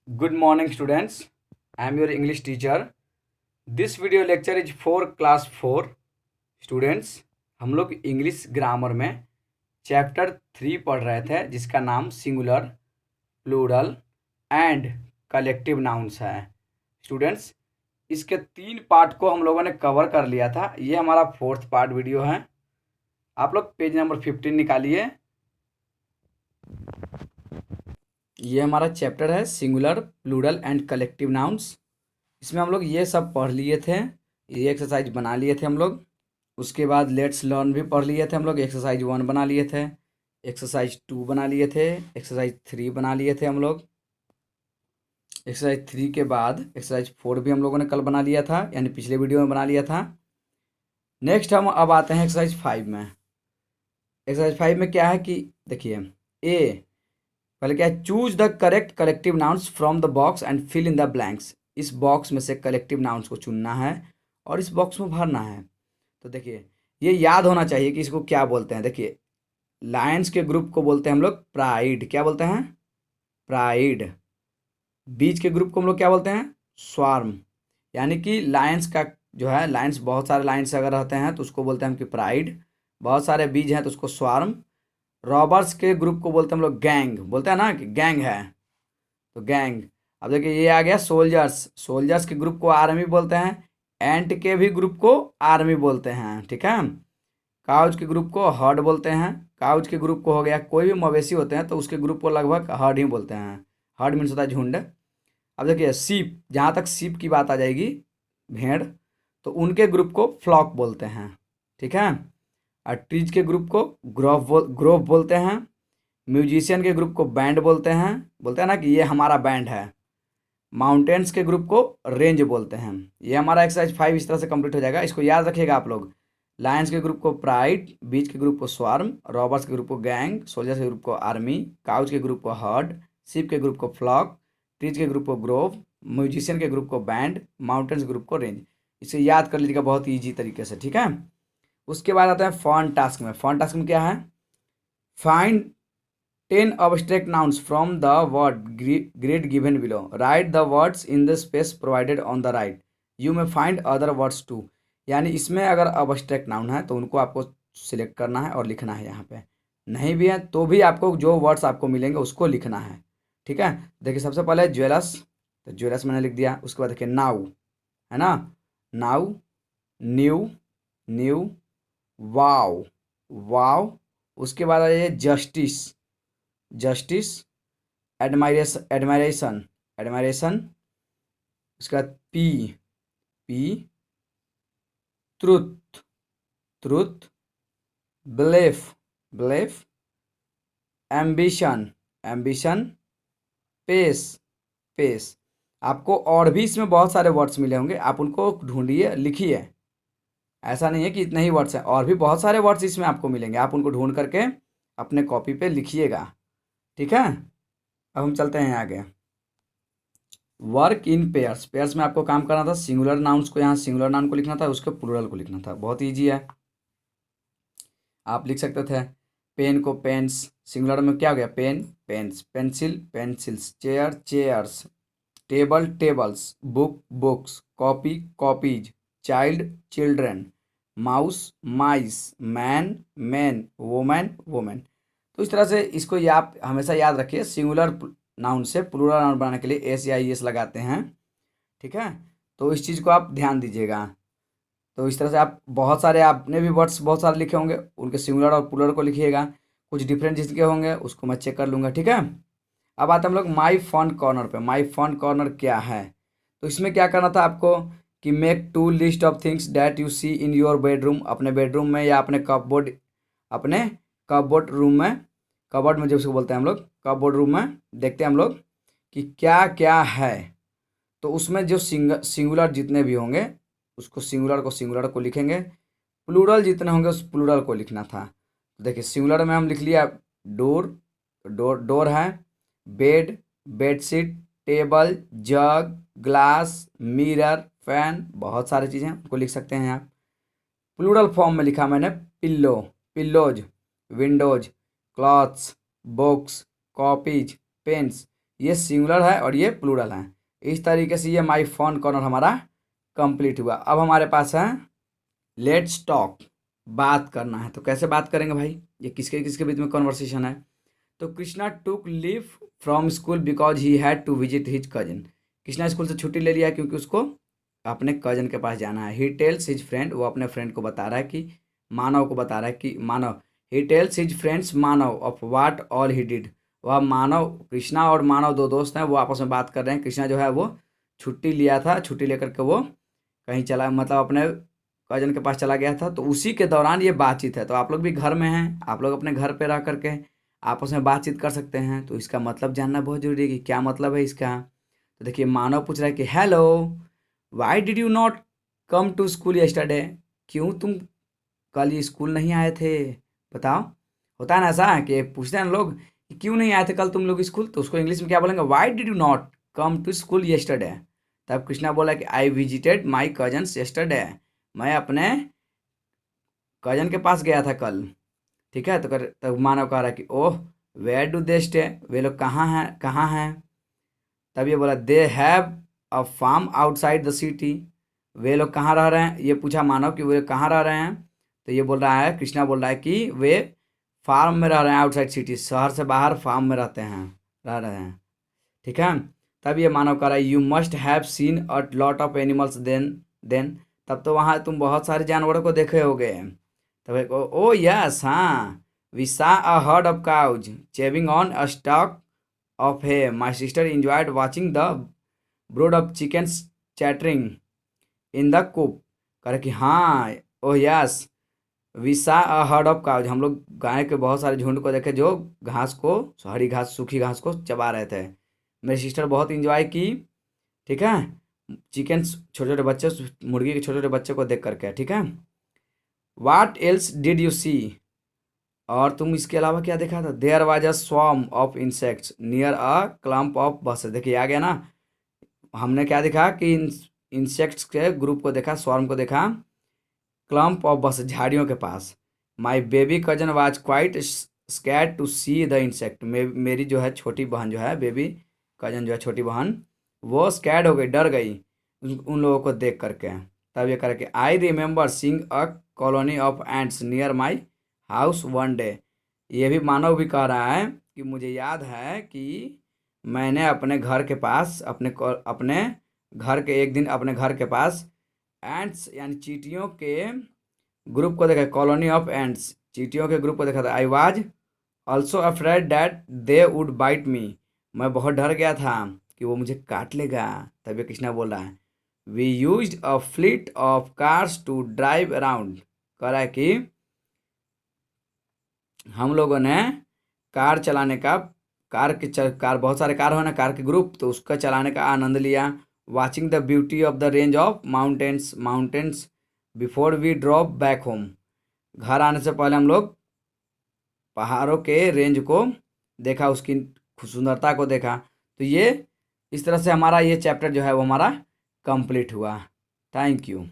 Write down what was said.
Good morning, students. I am your English teacher. This video lecture is for class 4 students. हम लोग English grammar में chapter 3 पढ़ रहे थे जिसका नाम singular, plural and collective nouns है। स्टूडेंट्स, इसके 3 पार्ट को हम लोगों ने कवर कर लिया था। ये हमारा 4th पार्ट वीडियो है। आप लोग पेज नंबर 15 निकालिए। ये हमारा चैप्टर है singular, plural and collective nouns. इसमें हम लोग ये सब पढ़ लिए थे, ये एक्सरसाइज बना लिए थे हम लोग। उसके बाद लेट्स लर्न भी पढ़ लिए थे हम लोग, एक्सरसाइज 1 बना लिए थे, एक्सरसाइज 2 बना लिए थे, एक्सरसाइज 3 बना लिए थे हम लोग। एक्सरसाइज 3 के बाद एक्सरसाइज 4 भी हम लोगों ने कल बना लिया था, यानी पिछले वीडियो में बना लिया था। नेक्स्ट हम अब आते हैं एक्सरसाइज 5 में। एक्सरसाइज 5 में क्या है कि देखिए, ए पहले क्या है, choose the correct collective nouns from the box and fill in the blanks. इस बॉक्स में से कलेक्टिव नाउन्स को चुनना है और इस बॉक्स में भरना है। तो देखिए, ये याद होना चाहिए कि इसको क्या बोलते हैं। देखिए, लायंस के ग्रुप को बोलते हैं हम लोग प्राइड। क्या बोलते हैं? प्राइड। बीज के ग्रुप को हम लोग क्या बोलते हैं? स्वार्म। यानी कि लायंस का जो है, लायंस बहुत सारे लायंस अगर रहते हैं तो उसको बोलते हैं हम कि प्राइड। बहुत सारे बीज हैं तो उसको स्वार्म। रॉबर्स के ग्रुप को बोलते हैं हम लोग गैंग। बोलते हैं ना कि गैंग है, तो गैंग। अब देखिए, ये आ गया सोल्जर्स। सोल्जर्स के ग्रुप को आर्मी बोलते हैं। एंट के भी ग्रुप को आर्मी बोलते हैं, ठीक है। काउच के ग्रुप को हर्ड बोलते हैं। काउच के ग्रुप को हो गया, कोई भी मवेशी होते हैं तो उसके ग्रुप को लगभग हर्ड ही बोलते हैं। हर्ड मीन्स होता है झुंड। अब देखिए, सीप, जहाँ तक सीप की बात आ जाएगी, भेड़, तो उनके ग्रुप को फ्लॉक बोलते हैं, ठीक है। और ट्रीज के ग्रुप को ग्रोव बोलते हैं। म्यूजिशियन के ग्रुप को बैंड बोलते हैं ना कि ये हमारा बैंड है। माउंटेन्स के ग्रुप को रेंज बोलते हैं। ये हमारा एक्सरसाइज 5 इस तरह से कंप्लीट हो जाएगा। इसको याद रखिएगा आप लोग। लायंस के ग्रुप को प्राइड, बीच के ग्रुप को स्वार्म, रॉबर्स के ग्रुप को गैंग, सोल्जर्स के ग्रुप को आर्मी, काउच के ग्रुप को हर्ड, शिप के ग्रुप को फ्लॉक, ट्रीज के ग्रुप को ग्रोव, म्यूजिशियन के ग्रुप को बैंड, माउंटेन्स ग्रुप को रेंज। इसे याद कर लीजिएगा बहुत ईजी तरीके से, ठीक है। उसके बाद आता है फॉन टास्क में। फॉन टास्क में क्या है? Find 10 abstract nouns from the word grid given below. Write the words in the space provided on the right. You may find other words too. यानी इसमें अगर abstract noun है तो उनको आपको सिलेक्ट करना है और लिखना है। यहाँ पे नहीं भी है तो भी आपको जो वर्ड्स आपको मिलेंगे उसको लिखना है, ठीक है। देखिए, सबसे पहले ज्वेलस, तो ज्वेलस मैंने लिख दिया। उसके बाद देखिए नाउ, है ना, now, new, new, wow, wow. उसके बाद आ जाइए justice, justice, admiration, admiration, admiration. उसके बाद P, P, truth, truth, belief, belief, ambition, ambition, pace, pace. आपको और भी इसमें बहुत सारे वर्ड्स मिले होंगे, आप उनको ढूंढिए, लिखिए। ऐसा नहीं है कि इतने ही वर्ड्स हैं, और भी बहुत सारे वर्ड्स इसमें आपको मिलेंगे। आप उनको ढूंढ करके अपने कॉपी पे लिखिएगा, ठीक है। अब हम चलते हैं आगे। Work in pairs. पेयर्स में आपको काम करना था, सिंगुलर नाउन्स को यहाँ सिंगुलर नाउन को लिखना था, उसके प्लूरल को लिखना था। बहुत ईजी है, आप लिख सकते थे। पेन को पेन्स, सिंगुलर में क्या हो गया? Pen, pens, pencil, pencils, chair, chairs, table, tables, book, books, copy, copies, child, children, mouse, mice, man, man, woman, women. तो इस तरह से इसको ये आप हमेशा याद रखिए, सिंगुलर नाउन से प्लूरल नाउन बनाने के लिए एस या ई एस लगाते हैं, ठीक है। तो इस चीज़ को आप ध्यान दीजिएगा। तो इस तरह से आप बहुत सारे, आपने भी वर्ड्स बहुत सारे लिखे होंगे, उनके सिंगुलर और प्लूरल को लिखिएगा। कुछ डिफरेंट जिसके होंगे उसको मैं चेक कर लूँगा, ठीक है। अब आते हैं हम लोग माई फन कॉर्नर पे। माई फन कॉर्नर क्या है? तो इसमें क्या करना था आपको कि make 2 list of things that you see in your bedroom. अपने बेडरूम में या अपने कपबोर्ड, अपने कपबोर्ड रूम में, कबर्ड में जो उसको बोलते हैं हम लोग, कपबोर्ड रूम में देखते हैं हम लोग कि क्या क्या है। तो उसमें जो सिंगुलर जितने भी होंगे उसको सिंगुलर को लिखेंगे, प्लूरल जितने होंगे उस प्लूरल को लिखना था। तो देखिए, सिंगुलर में हम लिख लिया डोर, डोर डोर है, बेड, बेडशीट, टेबल, जग, ग्लास, मिरर, फैन, बहुत सारी चीज़ें उनको लिख सकते हैं आप। प्लूरल फॉर्म में लिखा मैंने pillow, pillows, windows, clothes, books, copies, pens. ये सिंगुलर है और ये प्लूरल है। इस तरीके से ये माई फन कॉर्नर हमारा कंप्लीट हुआ। अब हमारे पास है लेट्स टॉक, बात करना है। तो कैसे बात करेंगे भाई, ये किसके किसके बीच में कॉन्वर्सेशन है। तो Krishna took leave from school because he had to visit his cousin. Krishna school से छुट्टी ले लिया क्योंकि उसको अपने कजन के पास जाना है। ही टेल्स हिज फ्रेंड, वो अपने फ्रेंड को बता रहा है कि मानव को बता रहा है कि Manav, he tells his friends Manav of what all he did. वह मानव, कृष्णा और मानव दो दोस्त हैं, वो आपस में बात कर रहे हैं। कृष्णा जो है वो छुट्टी लिया था, छुट्टी लेकर के वो कहीं चला, मतलब अपने कजन के पास चला गया था। तो उसी के दौरान ये बातचीत है। तो आप लोग भी घर में हैं, आप लोग अपने घर पे रह करके आपस में बातचीत कर सकते हैं। तो इसका मतलब जानना बहुत जरूरी है कि क्या मतलब है इसका। तो देखिए मानव पूछ रहा है कि hello, why did you not come to school yesterday. क्यों तुम कल ये स्कूल नहीं आए थे, बताओ। होता है ना ऐसा कि पूछते हैं लोग कि क्यों नहीं आए थे कल तुम लोग स्कूल। तो उसको इंग्लिश में क्या बोलेंगे, why did you not come to school yesterday. तब कृष्णा बोला कि I visited my cousins yesterday, मैं अपने कजन के पास गया था कल। ठीक है। तो मानव कह रहा है कि oh where do they stay, वे लोग कहाँ हैं, कहाँ हैं। तब ये बोला they have a farm outside the city, वे लोग कहाँ रह रहे हैं। ये पूछा मानव कि वे कहाँ रह रहे हैं। तो ये बोल रहा है, कृष्णा बोल रहा है कि वे फार्म में रह रहे हैं, आउटसाइड सिटी, शहर से बाहर फार्म में रहते हैं, रह रहे हैं। ठीक है। तब ये मानव कह रहा है you must have seen a lot of animals then, तब तो वहाँ तुम बहुत सारे जानवरों को देखे होगे। तब ओ यस, हाँ, we saw a herd of cows chewing on a stalk of hay. My sister enjoyed watching the brood of chickens chattering in the coop. करे कि हाँ, oh yes, we saw a herd of cause, हम लोग गाय के बहुत सारे झुंड को देखे जो घास को, हरी घास, सूखी घास को चबा रहे थे। मेरी सिस्टर बहुत इंजॉय की। ठीक है। चिकन्स, छोटे छोटे बच्चे, मुर्गी के छोटे छोटे बच्चे को देख करके। ठीक है। What else did you see, और तुम इसके अलावा क्या देखा था। There was a swarm of insects near a clump of bushes. देखिए आ गया ना, हमने क्या देखा कि इंसेक्ट्स के ग्रुप को देखा, स्वॉर्म को देखा क्लम्प ऑफ बसेस, झाड़ियों के पास। My baby cousin was quite scared to see the insect, मेरी जो है छोटी बहन जो है, बेबी कजन जो है छोटी बहन, वो स्कैर्ड हो गई, डर गई उन लोगों को देख करके। तब ये करके I remember seeing a colony of ants near my house one day. ये भी मानव भी कह रहा है कि मुझे याद है कि मैंने अपने घर के पास, अपने घर के एक दिन अपने घर के पास एंट्स यानी चींटियों के ग्रुप को देखा, कॉलोनी ऑफ एंट्स, चींटियों के ग्रुप को देखा था। I was also afraid that they would bite me, मैं बहुत डर गया था कि वो मुझे काट लेगा। तभी कृष्णा बोल रहा है we use a fleet of cars to drive around, कह रहा है कि हम लोगों ने कार चलाने का, कार बहुत सारे कार हो ना, कार के ग्रुप, तो उसका चलाने का आनंद लिया। Watching the beauty of the range of mountains before we drop back home, घर आने से पहले हम लोग पहाड़ों के रेंज को देखा, उसकी सुंदरता को देखा। तो ये इस तरह से हमारा ये चैप्टर जो है वो हमारा कंप्लीट हुआ। Thank you.